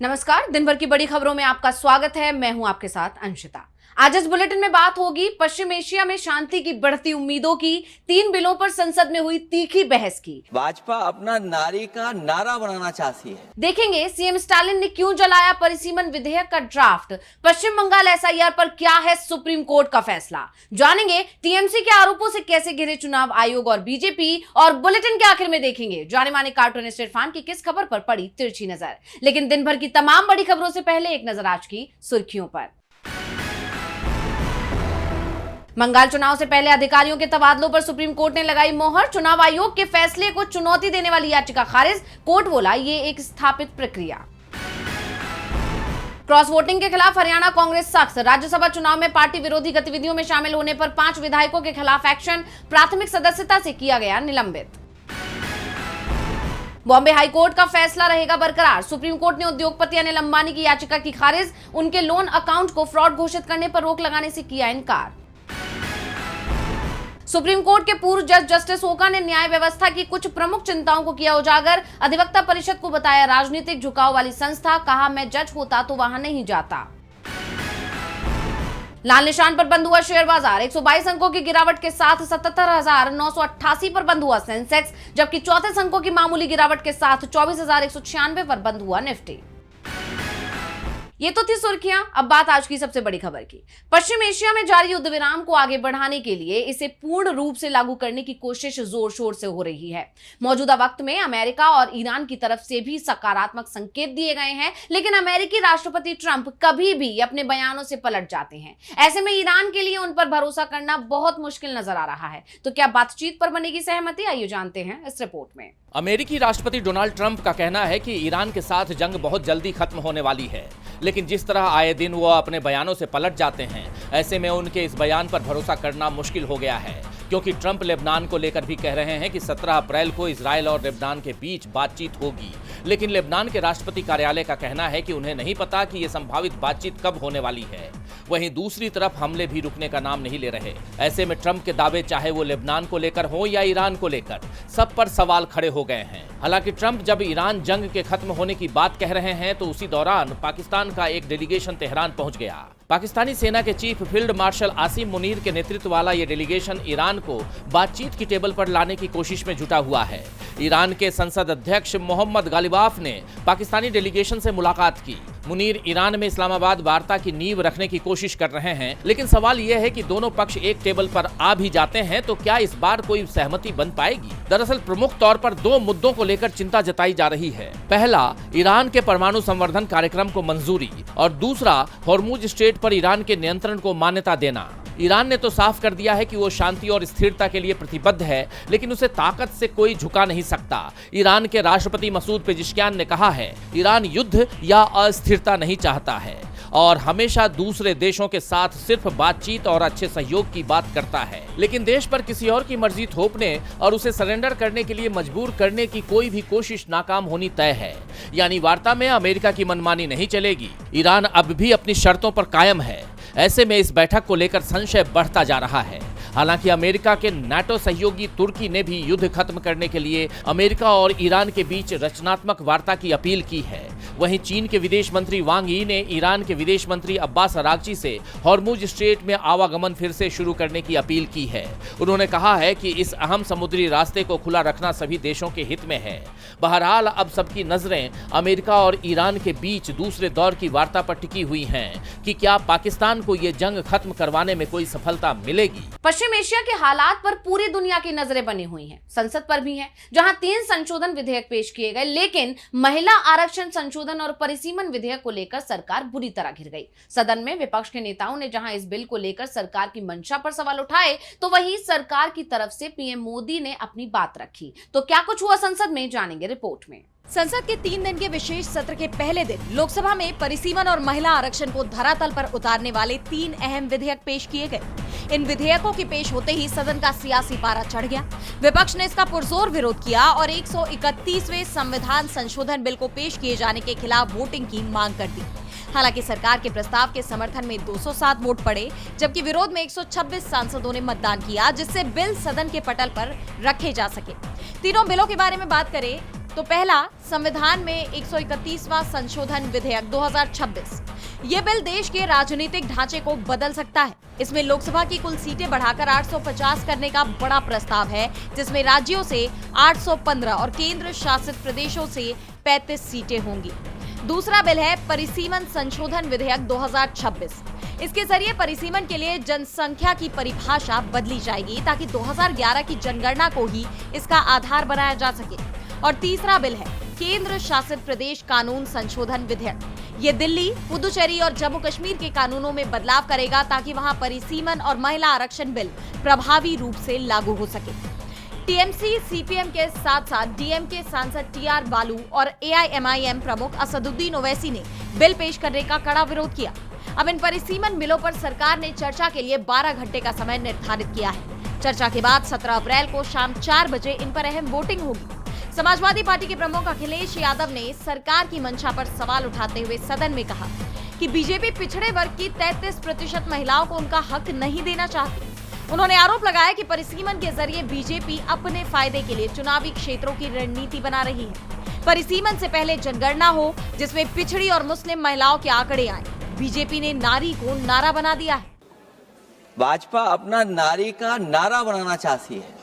नमस्कार। दिन भर की बड़ी खबरों में आपका स्वागत है। मैं हूं आपके साथ अंशिता। आज इस बुलेटिन में बात होगी पश्चिम एशिया में शांति की बढ़ती उम्मीदों की, 3 बिलों पर संसद में हुई तीखी बहस की। भाजपा अपना नारी का नारा बनाना चाहती है। देखेंगे सीएम स्टालिन ने क्यों जलाया परिसीमन विधेयक का ड्राफ्ट। पश्चिम बंगाल एसआईआर पर क्या है सुप्रीम कोर्ट का फैसला। जानेंगे टीएमसी के आरोपों से कैसे घिरे चुनाव आयोग और बीजेपी। और बुलेटिन के आखिर में देखेंगे जाने माने कार्टूनिस्ट इरफान की किस खबर पर पड़ी तिरछी नजर। लेकिन दिन भर की तमाम बड़ी खबरों से पहले एक नजर आज की सुर्खियों पर। बंगाल चुनाव से पहले अधिकारियों के तबादलों पर सुप्रीम कोर्ट ने लगाई मोहर। चुनाव आयोग के फैसले को चुनौती देने वाली याचिका खारिज। कोर्ट बोला ये एक स्थापित प्रक्रिया। क्रॉस वोटिंग के खिलाफ हरियाणा कांग्रेस सख्त। राज्यसभा चुनाव में पार्टी विरोधी गतिविधियों में शामिल होने पर 5 विधायकों के खिलाफ एक्शन। प्राथमिक सदस्यता से किया गया निलंबित। बॉम्बे हाईकोर्ट का फैसला रहेगा बरकरार। सुप्रीम कोर्ट ने उद्योगपति अनिल अंबानी की याचिका की खारिज। उनके लोन अकाउंट को फ्रॉड घोषित करने पर रोक लगाने से किया इनकार। सुप्रीम कोर्ट के पूर्व जज जस्टिस ओका ने न्याय व्यवस्था की कुछ प्रमुख चिंताओं को किया उजागर। अधिवक्ता परिषद को बताया राजनीतिक झुकाव वाली संस्था। कहा मैं जज होता तो वहां नहीं जाता। लाल निशान पर बंद हुआ शेयर बाजार। 122 अंकों की गिरावट के साथ 77,988 पर बंद हुआ सेंसेक्स, जबकि 34 अंकों की मामूली गिरावट के साथ 24,196 पर बंद हुआ निफ्टी। ये तो थी सुर्खियां। अब बात आज की सबसे बड़ी खबर की। पश्चिम एशिया में जारी युद्ध विराम को आगे बढ़ाने के लिए इसे पूर्ण रूप से लागू करने की कोशिश जोर शोर से हो रही है। मौजूदा वक्त में अमेरिका और ईरान की तरफ से भी सकारात्मक संकेत दिए गए हैं, लेकिन अमेरिकी राष्ट्रपति ट्रंप कभी भी अपने बयानों से पलट जाते हैं। ऐसे में ईरान के लिए उन पर भरोसा करना बहुत मुश्किल नजर आ रहा है। तो क्या बातचीत पर बनेगी सहमति? आइए जानते हैं इस रिपोर्ट में। अमेरिकी राष्ट्रपति डोनाल्ड ट्रंप का कहना है कि ईरान के साथ जंग बहुत जल्दी खत्म होने वाली है, लेकिन जिस तरह आए दिन वो अपने बयानों से पलट जाते हैं, ऐसे में उनके इस बयान पर भरोसा करना मुश्किल हो गया है। क्योंकि ट्रंप लेबनान को लेकर भी कह रहे हैं कि 17 अप्रैल को इजरायल और लेबनान के बीच बातचीत होगी, लेकिन लेबनान के राष्ट्रपति कार्यालय का कहना है कि उन्हें नहीं पता कि ये संभावित बातचीत कब होने वाली है। वहीं दूसरी तरफ हमले भी रुकने का नाम नहीं ले रहे। ऐसे में ट्रंप के दावे, चाहे वो लेबनान को लेकर हो या ईरान को लेकर, सब पर सवाल खड़े हो गए हैं। हालांकि ट्रंप जब ईरान जंग के खत्म होने की बात कह रहे हैं तो उसी दौरान पाकिस्तान का एक डेलीगेशन तेहरान पहुंच गया। पाकिस्तानी सेना के chief field marshal Asim Munir के नेतृत्व वाला ये डेलीगेशन ईरान को बातचीत की टेबल पर लाने की कोशिश में जुटा हुआ है। ईरान के संसद अध्यक्ष मोहम्मद गालिबाफ ने पाकिस्तानी डेलीगेशन से मुलाकात की। मुनीर ईरान में इस्लामाबाद वार्ता की नींव रखने की कोशिश कर रहे हैं, लेकिन सवाल यह है कि दोनों पक्ष एक टेबल पर आ भी जाते हैं तो क्या इस बार कोई सहमति बन पाएगी? दरअसल प्रमुख तौर पर 2 मुद्दों को लेकर चिंता जताई जा रही है। पहला, ईरान के परमाणु संवर्धन कार्यक्रम को मंजूरी, और दूसरा, हॉर्मुज स्ट्रेट पर ईरान के नियंत्रण को मान्यता देना। ईरान ने तो साफ कर दिया है कि वो शांति और स्थिरता के लिए प्रतिबद्ध है, लेकिन उसे ताकत से कोई झुका नहीं सकता। ईरान के राष्ट्रपति मसूद पेजिशकियान ने कहा है, ईरान युद्ध या अस्थिरता नहीं चाहता है और हमेशा दूसरे देशों के साथ सिर्फ बातचीत और अच्छे सहयोग की बात करता है, लेकिन देश पर किसी और की मर्जी थोपने और उसे सरेंडर करने के लिए मजबूर करने की कोई भी कोशिश नाकाम होनी तय है। यानी वार्ता में अमेरिका की मनमानी नहीं चलेगी। ईरान अब भी अपनी शर्तों पर कायम है। ऐसे में इस बैठक को लेकर संशय बढ़ता जा रहा है। हालांकि अमेरिका के नाटो सहयोगी तुर्की ने भी युद्ध खत्म करने के लिए अमेरिका और ईरान के बीच रचनात्मक वार्ता की अपील की है। वहीं चीन के विदेश मंत्री वांग यी ने ईरान के विदेश मंत्री अब्बास अरागची से हॉर्मुज स्ट्रेट में आवागमन फिर से शुरू करने की अपील की है। उन्होंने कहा है कि इस अहम समुद्री रास्ते को खुला रखना सभी देशों के हित में है। बहरहाल अब सबकी नजरें अमेरिका और ईरान के बीच दूसरे दौर की वार्ता पर टिकी हुई हैं कि क्या पाकिस्तान को ये जंग खत्म करवाने में कोई सफलता मिलेगी। पश्चिम एशिया के हालात पर पूरी दुनिया की नजरें बनी हुई हैं। संसद पर भी हैं, जहां 3 संशोधन विधेयक पेश किए गए, लेकिन महिला आरक्षण संशोधन और परिसीमन विधेयक को लेकर सरकार बुरी तरह घिर गई। सदन में विपक्ष के नेताओं ने जहां इस बिल को लेकर सरकार की मंशा पर सवाल उठाए, तो वहीं सरकार की तरफ से पीएम मोदी ने अपनी बात रखी। तो क्या कुछ हुआ संसद में, जानेंगे रिपोर्ट में। संसद के 3 दिन के विशेष सत्र के पहले दिन लोकसभा में परिसीमन और महिला आरक्षण को धरातल पर उतारने वाले 3 अहम विधेयक पेश किए गए। इन विधेयकों के पेश होते ही सदन का सियासी पारा चढ़ गया। विपक्ष ने इसका पुरजोर विरोध किया और 131वें संविधान संशोधन बिल को पेश किए जाने के खिलाफ वोटिंग की मांग कर दी। हालांकि सरकार के प्रस्ताव के समर्थन में 207 वोट पड़े, जबकि विरोध में 126 सांसदों ने मतदान किया, जिससे बिल सदन के पटल पर रखे जा सके। तीनों बिलों के बारे में बात करें तो पहला, संविधान में 131वां संशोधन विधेयक 2026। ये बिल देश के राजनीतिक ढांचे को बदल सकता है। इसमें लोकसभा की कुल सीटें बढ़ाकर 850 करने का बड़ा प्रस्ताव है, जिसमें राज्यों से 815 और केंद्र शासित प्रदेशों से 35 सीटें होंगी। दूसरा बिल है परिसीमन संशोधन विधेयक 2026। इसके जरिए परिसीमन के लिए जनसंख्या की परिभाषा बदली जाएगी ताकि 2011 की जनगणना को ही इसका आधार बनाया जा सके। और तीसरा बिल है केंद्र शासित प्रदेश कानून संशोधन विधेयक। ये दिल्ली, पुदुचेरी और जम्मू कश्मीर के कानूनों में बदलाव करेगा ताकि वहां परिसीमन और महिला आरक्षण बिल प्रभावी रूप से लागू हो सके। टीएमसी, सीपीएम के साथ साथ डीएमके सांसद टीआर बालू और एआईएमआईएम प्रमुख असदुद्दीन ओवैसी ने बिल पेश करने का कड़ा विरोध किया। अब इन परिसीमन बिलों पर सरकार ने चर्चा के लिए 12 घंटे का समय निर्धारित किया है। चर्चा के बाद 17 अप्रैल को शाम 4 बजे इन पर अहम वोटिंग होगी। समाजवादी पार्टी के प्रमुख अखिलेश यादव ने सरकार की मंशा पर सवाल उठाते हुए सदन में कहा कि बीजेपी पिछड़े वर्ग की 33% महिलाओं को उनका हक नहीं देना चाहती। उन्होंने आरोप लगाया कि परिसीमन के जरिए बीजेपी अपने फायदे के लिए चुनावी क्षेत्रों की रणनीति बना रही है। परिसीमन से पहले जनगणना हो जिसमें पिछड़ी और मुस्लिम महिलाओं के आंकड़े आए। बीजेपी ने नारी को नारा बना दिया है। भाजपा अपना नारी का नारा बनाना चाहती है।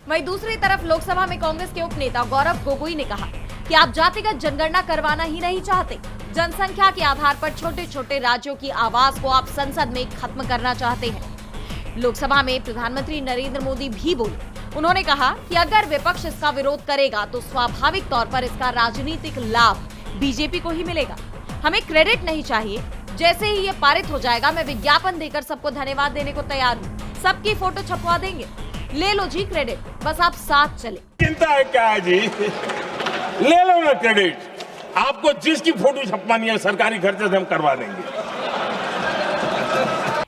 वहीं दूसरी तरफ लोकसभा में कांग्रेस के उपनेता गौरव गोगोई ने कहा कि आप जातिगत जनगणना करवाना ही नहीं चाहते। जनसंख्या के आधार पर छोटे छोटे राज्यों की आवाज को आप संसद में खत्म करना चाहते हैं। लोकसभा में प्रधानमंत्री नरेंद्र मोदी भी बोले। उन्होंने कहा कि अगर विपक्ष इसका विरोध करेगा तो स्वाभाविक तौर पर इसका राजनीतिक लाभ बीजेपी को ही मिलेगा। हमें क्रेडिट नहीं चाहिए। जैसे ही ये पारित हो जाएगा मैं विज्ञापन देकर सबको धन्यवाद देने को तैयार हूँ। सबकी फोटो छपवा देंगे। ले लो जी क्रेडिट, बस आप साथ चले। चिंता है क्या है जी? ले लो ना क्रेडिट। आपको जिसकी फोटो छपवानी है सरकारी खर्चे से हम करवा देंगे।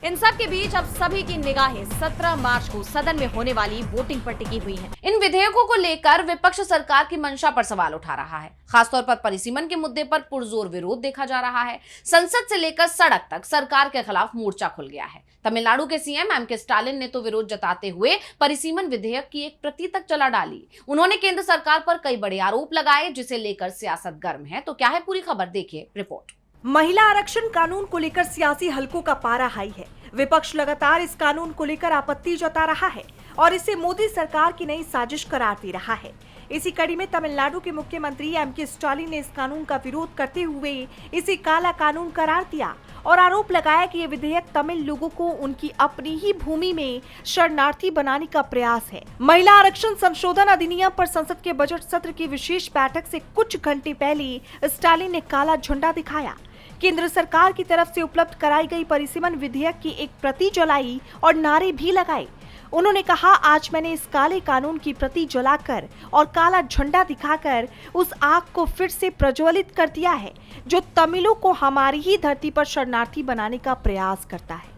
इन सब के बीच अब सभी की निगाहें 17 मार्च को सदन में होने वाली वोटिंग पर टिकी हुई हैं। इन विधेयकों को लेकर विपक्ष सरकार की मंशा पर सवाल उठा रहा है। खासतौर पर परिसीमन के मुद्दे पर पुरजोर विरोध देखा जा रहा है। संसद से लेकर सड़क तक सरकार के खिलाफ मोर्चा खुल गया है। तमिलनाडु के सीएम एम के स्टालिन ने तो विरोध जताते हुए परिसीमन विधेयक की एक प्रति तक जला डाली। उन्होंने केंद्र सरकार पर कई बड़े आरोप लगाए, जिसे लेकर सियासत गर्म है। तो क्या है पूरी खबर, देखिए रिपोर्ट। महिला आरक्षण कानून को लेकर सियासी हलकों का पारा हाई है। विपक्ष लगातार इस कानून को लेकर आपत्ति जता रहा है और इसे मोदी सरकार की नई साजिश करार दे रहा है। इसी कड़ी में तमिलनाडु के मुख्यमंत्री एम के स्टालिन ने इस कानून का विरोध करते हुए इसे काला कानून करार दिया और आरोप लगाया कि ये विधेयक तमिल लोगों को उनकी अपनी ही भूमि में शरणार्थी बनाने का प्रयास है। महिला आरक्षण संशोधन अधिनियम पर संसद के बजट सत्र की विशेष बैठक से कुछ घंटे पहले स्टालिन ने काला झंडा दिखाया। केंद्र सरकार की तरफ से उपलब्ध कराई गई परिसीमन विधेयक की एक प्रति जलाई और नारे भी लगाए। उन्होंने कहा, आज मैंने इस काले कानून की प्रति जलाकर और काला झंडा दिखाकर उस आग को फिर से प्रज्वलित कर दिया है जो तमिलों को हमारी ही धरती पर शरणार्थी बनाने का प्रयास करता है।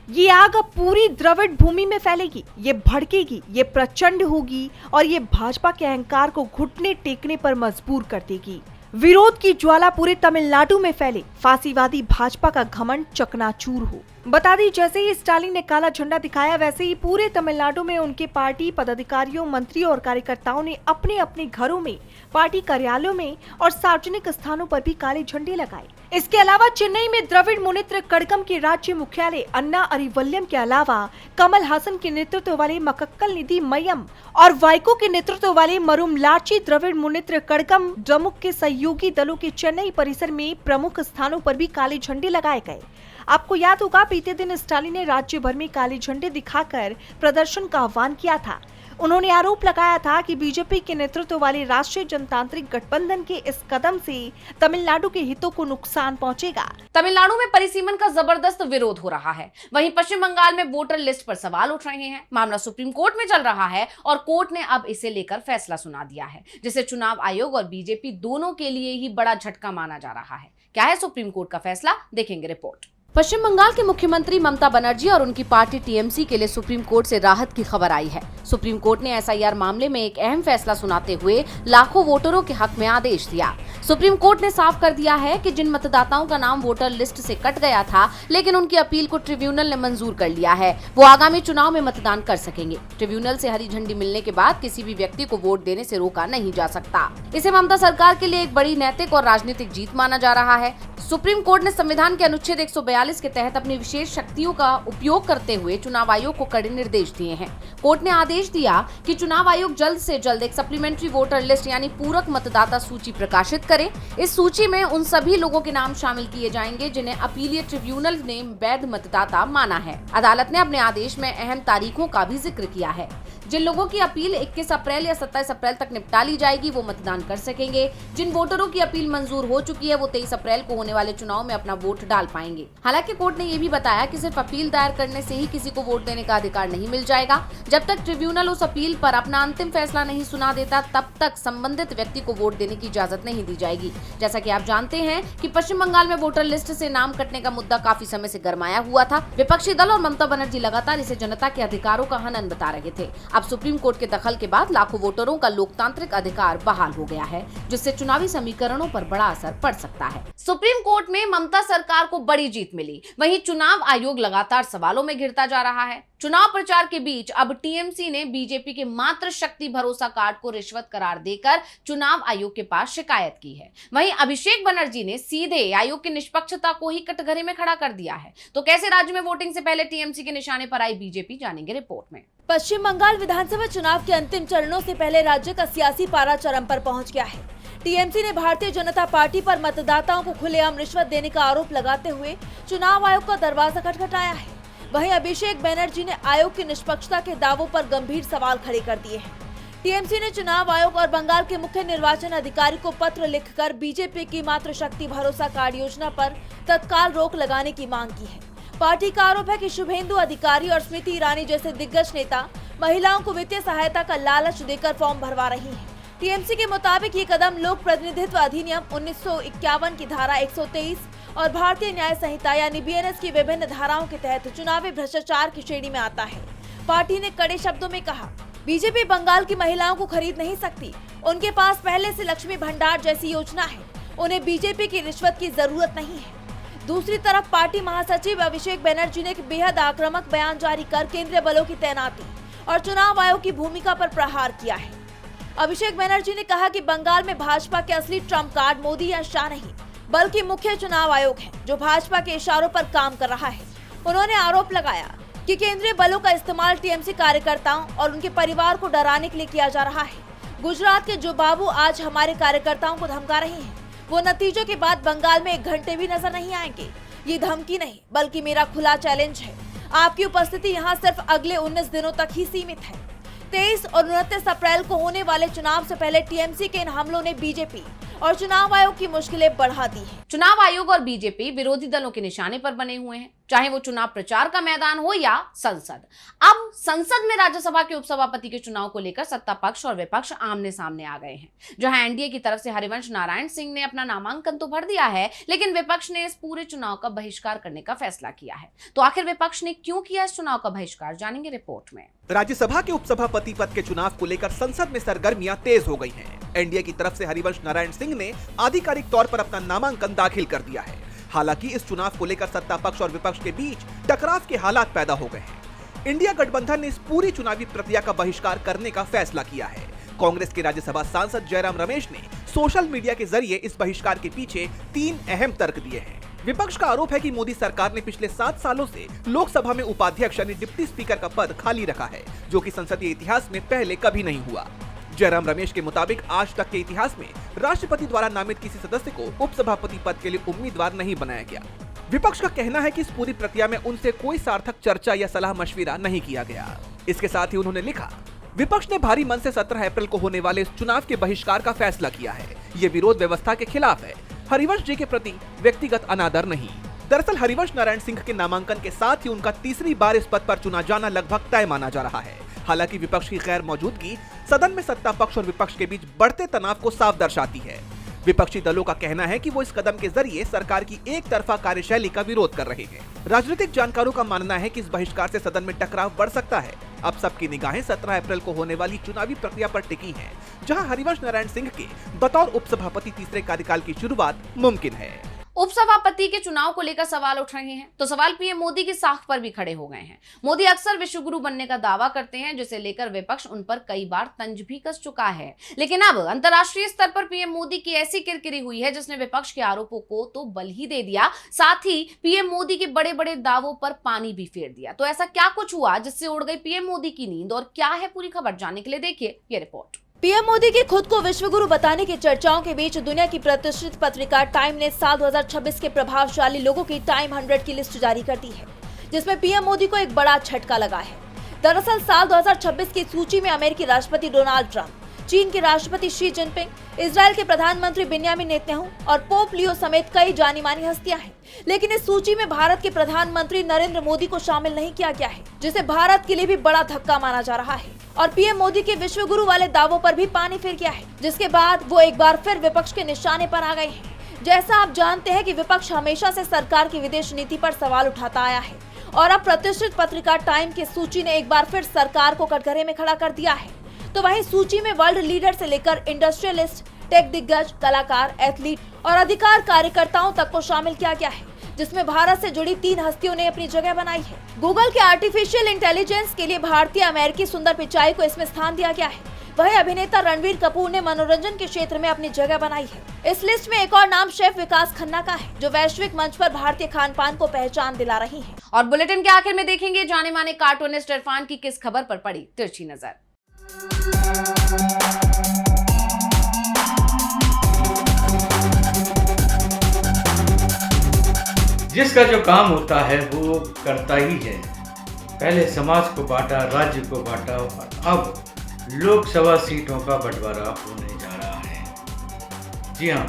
ये आग अब पूरी द्रविड़ भूमि में फैलेगी, ये भड़केगी, ये प्रचंड होगी और ये भाजपा के अहंकार को घुटने टेकने पर मजबूर कर देगी। विरोध की ज्वाला पूरे तमिलनाडु में फैले, फासीवादी भाजपा का घमंड चकनाचूर हो। बता दी, जैसे ही स्टालिन ने काला झंडा दिखाया वैसे ही पूरे तमिलनाडु में उनके पार्टी पदाधिकारियों, मंत्रियों और कार्यकर्ताओं ने अपने अपने घरों में, पार्टी कार्यालयों में और सार्वजनिक स्थानों पर भी काले झंडे लगाए। इसके अलावा चेन्नई में द्रविड़ मुनेत्र कड़गम के राज्य मुख्यालय अन्ना अरिवल्लम के अलावा कमल हासन के नेतृत्व वाले मक्कल निधि मय्यम और वाइको के नेतृत्व वाले मरुमलाची द्रविड़ मुनेत्र कड़गम द्रमुक के सहयोगी दलों के चेन्नई परिसर में प्रमुख स्थानों पर भी काले झंडे लगाए गए। आपको याद होगा, बीते दिन स्टालिन ने राज्य भर में काले झंडे दिखाकर प्रदर्शन का आह्वान किया था। उन्होंने आरोप लगाया था कि बीजेपी के नेतृत्व वाले राष्ट्रीय जनतांत्रिक गठबंधन के इस कदम से तमिलनाडु के हितों को नुकसान पहुंचेगा। तमिलनाडु में परिसीमन का जबरदस्त विरोध हो रहा है। वहीं पश्चिम बंगाल में वोटर लिस्ट पर सवाल उठ रहे हैं। मामला सुप्रीम कोर्ट में चल रहा है और कोर्ट ने अब इसे लेकर फैसला सुना दिया है, जिसे चुनाव आयोग और बीजेपी दोनों के लिए ही बड़ा झटका माना जा रहा है। क्या है सुप्रीम कोर्ट का फैसला, देखेंगे रिपोर्ट। पश्चिम बंगाल के मुख्यमंत्री ममता बनर्जी और उनकी पार्टी टीएमसी के लिए सुप्रीम कोर्ट से राहत की खबर आई है। सुप्रीम कोर्ट ने एसआईआर मामले में एक अहम फैसला सुनाते हुए लाखों वोटरों के हक में आदेश दिया। सुप्रीम कोर्ट ने साफ कर दिया है कि जिन मतदाताओं का नाम वोटर लिस्ट से कट गया था लेकिन उनकी अपील को ट्रिब्यूनल ने मंजूर कर लिया है, वो आगामी चुनाव में मतदान कर सकेंगे। ट्रिब्यूनल से हरी झंडी मिलने के बाद किसी भी व्यक्ति को वोट देने से रोका नहीं जा सकता। इसे ममता सरकार के लिए एक बड़ी नैतिक और राजनीतिक जीत माना जा रहा है। सुप्रीम कोर्ट ने संविधान के अनुच्छेद 142 के तहत अपनी विशेष शक्तियों का उपयोग करते हुए चुनाव आयोग को कड़े निर्देश दिए हैं। कोर्ट ने आदेश दिया कि चुनाव आयोग जल्द से जल्द एक सप्लीमेंट्री वोटर लिस्ट यानी पूरक मतदाता सूची प्रकाशित करे। इस सूची में उन सभी लोगों के नाम शामिल किए जाएंगे जिन्हें अपीलीय ट्रिब्यूनल ने वैध मतदाता माना है। अदालत ने अपने आदेश में अहम तारीखों का भी जिक्र किया है। जिन लोगों की अपील 21 अप्रैल या 27 अप्रैल तक निपटा ली जाएगी वो मतदान कर सकेंगे। जिन वोटरों की अपील मंजूर हो चुकी है वो 23 अप्रैल को होने वाले चुनाव में अपना वोट डाल पाएंगे। हालांकि कोर्ट ने ये भी बताया कि सिर्फ अपील दायर करने से ही किसी को वोट देने का अधिकार नहीं मिल जाएगा। जब तक ट्रिब्यूनल उस अपील पर अपना अंतिम फैसला नहीं सुना देता तब तक संबंधित व्यक्ति को वोट देने की इजाजत नहीं दी जाएगी। जैसा कि आप जानते हैं कि पश्चिम बंगाल में वोटर लिस्ट से नाम कटने का मुद्दा काफी समय से गरमाया हुआ था। विपक्षी दल और ममता बनर्जी लगातार इसे जनता के अधिकारों का हनन बता रहे थे। अब सुप्रीम कोर्ट के दखल के बाद लाखों वोटरों का लोकतांत्रिक अधिकार बहाल हो गया है, जिससे चुनावी समीकरणों पर बड़ा असर पड़ सकता है। सुप्रीम कोर्ट में ममता सरकार को बड़ी जीत मिली, वहीं चुनाव आयोग लगातार सवालों में घिरता जा रहा है। चुनाव प्रचार के बीच अब टीएमसी ने बीजेपी के मात्र शक्ति भरोसा कार्ड को रिश्वत करार देकर चुनाव आयोग के पास शिकायत की है। वहीं अभिषेक बनर्जी ने सीधे आयोग की निष्पक्षता को ही कटघरे में खड़ा कर दिया है। तो कैसे राज्य में वोटिंग से पहले टीएमसी के निशाने पर आई बीजेपी, जानेंगे रिपोर्ट में। पश्चिम बंगाल विधानसभा चुनाव के अंतिम चरणों से पहले राज्य का सियासी पारा चरम पर पहुंच गया है। टीएमसी ने भारतीय जनता पार्टी पर मतदाताओं को खुलेआम रिश्वत देने का आरोप लगाते हुए चुनाव आयोग का दरवाजा खटखटाया है। वहीं अभिषेक बनर्जी ने आयोग की निष्पक्षता के दावों पर गंभीर सवाल खड़े कर दिए हैं। टीएमसी ने चुनाव आयोग और बंगाल के मुख्य निर्वाचन अधिकारी को पत्र लिखकर बीजेपी की मातृ शक्ति भरोसा कार्ड योजना पर तत्काल रोक लगाने की मांग की है। पार्टी का आरोप है कि शुभेंदु अधिकारी और स्मृति ईरानी जैसे दिग्गज नेता महिलाओं को वित्तीय सहायता का लालच देकर फॉर्म भरवा रही हैं। टीएमसी के मुताबिक ये कदम लोक प्रतिनिधित्व अधिनियम 1951 की धारा 123 और भारतीय न्याय संहिता यानी बीएनएस की विभिन्न धाराओं के तहत चुनावी भ्रष्टाचार की श्रेणी में आता है। पार्टी ने कड़े शब्दों में कहा, बीजेपी बंगाल की महिलाओं को खरीद नहीं सकती। उनके पास पहले से लक्ष्मी भंडार जैसी योजना है। उन्हें बीजेपी की रिश्वत की जरूरत नहीं है। दूसरी तरफ पार्टी महासचिव अभिषेक बनर्जी ने एक बेहद आक्रामक बयान जारी कर केंद्रीय बलों की तैनाती और चुनाव आयोग की भूमिका पर प्रहार किया है। अभिषेक बनर्जी ने कहा कि बंगाल में भाजपा के असली ट्रम्प कार्ड मोदी या शाह नहीं बल्कि मुख्य चुनाव आयोग है, जो भाजपा के इशारों पर काम कर रहा है। उन्होंने आरोप लगाया कि केंद्रीय बलों का इस्तेमाल टीएमसी कार्यकर्ताओं और उनके परिवार को डराने के लिए किया जा रहा है। गुजरात के जो बाबू आज हमारे कार्यकर्ताओं को धमका रहे हैं, वो नतीजों के बाद बंगाल में 1 घंटे भी नजर नहीं आएंगे। ये धमकी नहीं बल्कि मेरा खुला चैलेंज है। आपकी उपस्थिति यहाँ सिर्फ अगले 19 दिनों तक ही सीमित है। 23 और 29 अप्रैल को होने वाले चुनाव से पहले टीएमसी के इन हमलों ने बीजेपी और चुनाव आयोग की मुश्किलें बढ़ा दी हैं। चुनाव आयोग और बीजेपी विरोधी दलों के निशाने पर बने हुए हैं, चाहे वो चुनाव प्रचार का मैदान हो या संसद। अब संसद में राज्यसभा के उपसभापति के चुनाव को लेकर सत्ता पक्ष और विपक्ष आमने सामने आ गए हैं। जहां एनडीए की तरफ से हरिवंश नारायण सिंह ने अपना नामांकन तो भर दिया है, लेकिन विपक्ष ने इस पूरे चुनाव का बहिष्कार करने का फैसला किया है। तो आखिर विपक्ष ने क्यों किया इस चुनाव का बहिष्कार, जानेंगे रिपोर्ट में। राज्यसभा के उपसभापति पद के चुनाव को लेकर संसद में सरगर्मियां तेज हो गई हैं। एनडीए की तरफ से हरिवंश नारायण सिंह ने आधिकारिक तौर पर अपना नामांकन दाखिल कर दिया है। हालांकि इस चुनाव को लेकर सत्ता पक्ष और विपक्ष के बीच टकराव के हालात पैदा हो गए हैं। इंडिया गठबंधन ने इस पूरी चुनावी प्रक्रिया का बहिष्कार करने का फैसला किया है। कांग्रेस के राज्यसभा सांसद जयराम रमेश ने सोशल मीडिया के जरिए इस बहिष्कार के पीछे 3 अहम तर्क दिए हैं। विपक्ष का आरोप है कि मोदी सरकार ने पिछले 7 सालों से लोकसभा में उपाध्यक्ष यानी डिप्टी स्पीकर का पद खाली रखा है, जो कि संसदीय इतिहास में पहले कभी नहीं हुआ। जयराम रमेश के मुताबिक आज तक के इतिहास में राष्ट्रपति द्वारा नामित किसी सदस्य को उपसभापति पद के लिए उम्मीदवार नहीं बनाया गया। विपक्ष का कहना है कि इस पूरी प्रक्रिया में उनसे कोई सार्थक चर्चा या सलाह मशविरा नहीं किया गया। इसके साथ ही उन्होंने लिखा, विपक्ष ने भारी मन से 17 अप्रैल को होने वाले इस चुनाव के बहिष्कार का फैसला किया है। ये विरोध व्यवस्था के खिलाफ है, हरिवंश जी के प्रति व्यक्तिगत अनादर नहीं। दरअसल हरिवंश नारायण सिंह के नामांकन के साथ ही उनका तीसरी बार इस पद पर चुना जाना लगभग तय माना जा रहा है। हालांकि विपक्ष की गैर मौजूदगी सदन में सत्ता पक्ष और विपक्ष के बीच बढ़ते तनाव को साफ दर्शाती है। विपक्षी दलों का कहना है कि वो इस कदम के जरिए सरकार की एक तरफा कार्यशैली का विरोध कर रहे हैं। राजनीतिक जानकारों का मानना है कि इस बहिष्कार से सदन में टकराव बढ़ सकता है। अब सबकी निगाहें 17 अप्रैल को होने वाली चुनावी प्रक्रिया पर टिकी हैं, जहां हरिवंश नारायण सिंह के बतौर उपसभापति तीसरे कार्यकाल की शुरुआत मुमकिन है। उपसभापति के चुनाव को लेकर सवाल उठ रहे हैं, तो सवाल पीएम मोदी की साख पर भी खड़े हो गए हैं। मोदी अक्सर विश्वगुरु बनने का दावा करते हैं, जिसे लेकर विपक्ष उन पर कई बार तंज भी कस चुका है। लेकिन अब अंतर्राष्ट्रीय स्तर पर पीएम मोदी की ऐसी किरकिरी हुई है जिसने विपक्ष के आरोपों को तो बल ही दे दिया, साथ ही पीएम मोदी के बड़े बड़े दावों पर पानी भी फेर दिया। तो ऐसा क्या कुछ हुआ जिससे उड़ गई पीएम मोदी की नींद, और क्या है पूरी खबर, जानने के लिए देखिए ये रिपोर्ट। पीएम मोदी की खुद को विश्वगुरु बताने की चर्चाओं के बीच दुनिया की प्रतिष्ठित पत्रिका टाइम ने साल 2026 के प्रभावशाली लोगों की टाइम 100 की लिस्ट जारी कर दी है, जिसमें पीएम मोदी को एक बड़ा झटका लगा है। दरअसल साल 2026 की सूची में अमेरिकी राष्ट्रपति डोनाल्ड ट्रंप, चीन के राष्ट्रपति शी जिनपिंग, इजराइल के प्रधानमंत्री बेंजामिन नेतन्याहू और पोप लियो समेत कई जानी मानी हस्तियां हैं। लेकिन इस सूची में भारत के प्रधानमंत्री नरेंद्र मोदी को शामिल नहीं किया गया है, जिसे भारत के लिए भी बड़ा धक्का माना जा रहा है। और पीएम मोदी के विश्वगुरु वाले दावों पर भी पानी फिर गया है, जिसके बाद वो एक बार फिर विपक्ष के निशाने पर आ गए हैं। जैसा आप जानते हैं कि विपक्ष हमेशा से सरकार की विदेश नीति पर सवाल उठाता आया है, और अब प्रतिष्ठित पत्रिका टाइम की सूची ने एक बार फिर सरकार को कटघरे में खड़ा कर दिया है। तो वहीं सूची में वर्ल्ड लीडर से लेकर इंडस्ट्रियलिस्ट, टेक दिग्गज, कलाकार, एथलीट और अधिकार कार्यकर्ताओं तक को शामिल किया गया है, जिसमें भारत से जुड़ी 3 हस्तियों ने अपनी जगह बनाई है। गूगल के आर्टिफिशियल इंटेलिजेंस के लिए भारतीय अमेरिकी सुंदर पिचाई को इसमें स्थान दिया गया है। वहीं अभिनेता रणवीर कपूर ने मनोरंजन के क्षेत्र में अपनी जगह बनाई है। इस लिस्ट में एक और नाम शेफ विकास खन्ना का है, जो वैश्विक मंच पर भारतीय खान पान को पहचान दिला रही है। और बुलेटिन के आखिर में देखेंगे जाने माने कार्टूनिस्ट इरफान की किस खबर पर पड़ी तिरछी नजर। जिसका जो काम होता है वो करता ही है। पहले समाज को बांटा, राज्य को बांटा, और अब लोकसभा सीटों का बंटवारा होने जा रहा है। जी हाँ,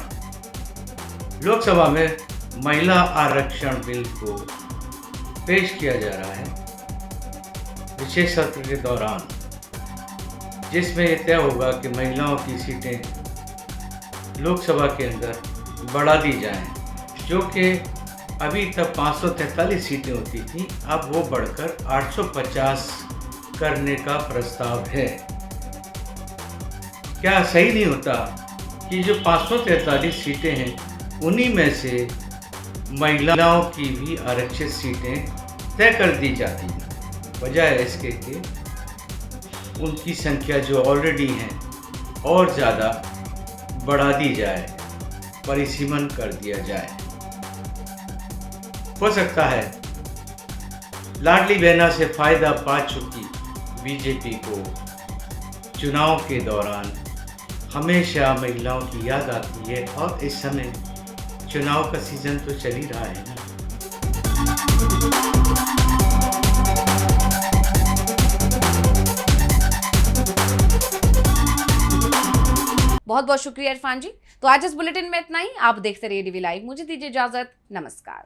लोकसभा में महिला आरक्षण बिल को पेश किया जा रहा है विशेष सत्र के दौरान, जिसमें यह तय होगा कि महिलाओं की सीटें लोकसभा के अंदर बढ़ा दी जाएं, जो कि अभी तक 543 सीटें होती थी, अब वो बढ़कर 850 करने का प्रस्ताव है। क्या सही नहीं होता कि जो 543 सीटें हैं उन्हीं में से महिलाओं की भी आरक्षित सीटें तय कर दी जाती हैं, बजाय इसके कि उनकी संख्या जो ऑलरेडी हैं और ज़्यादा बढ़ा दी जाए, परिसीमन कर दिया जाए। हो सकता है लाडली बहना से फायदा पा चुकी बीजेपी को चुनाव के दौरान हमेशा महिलाओं की याद आती है, और इस समय चुनाव का सीजन तो चल ही रहा है ना। बहुत बहुत शुक्रिया इरफान जी। तो आज इस बुलेटिन में इतना ही। आप देखते रहिए डीवी लाइव। मुझे दीजिए इजाजत। नमस्कार।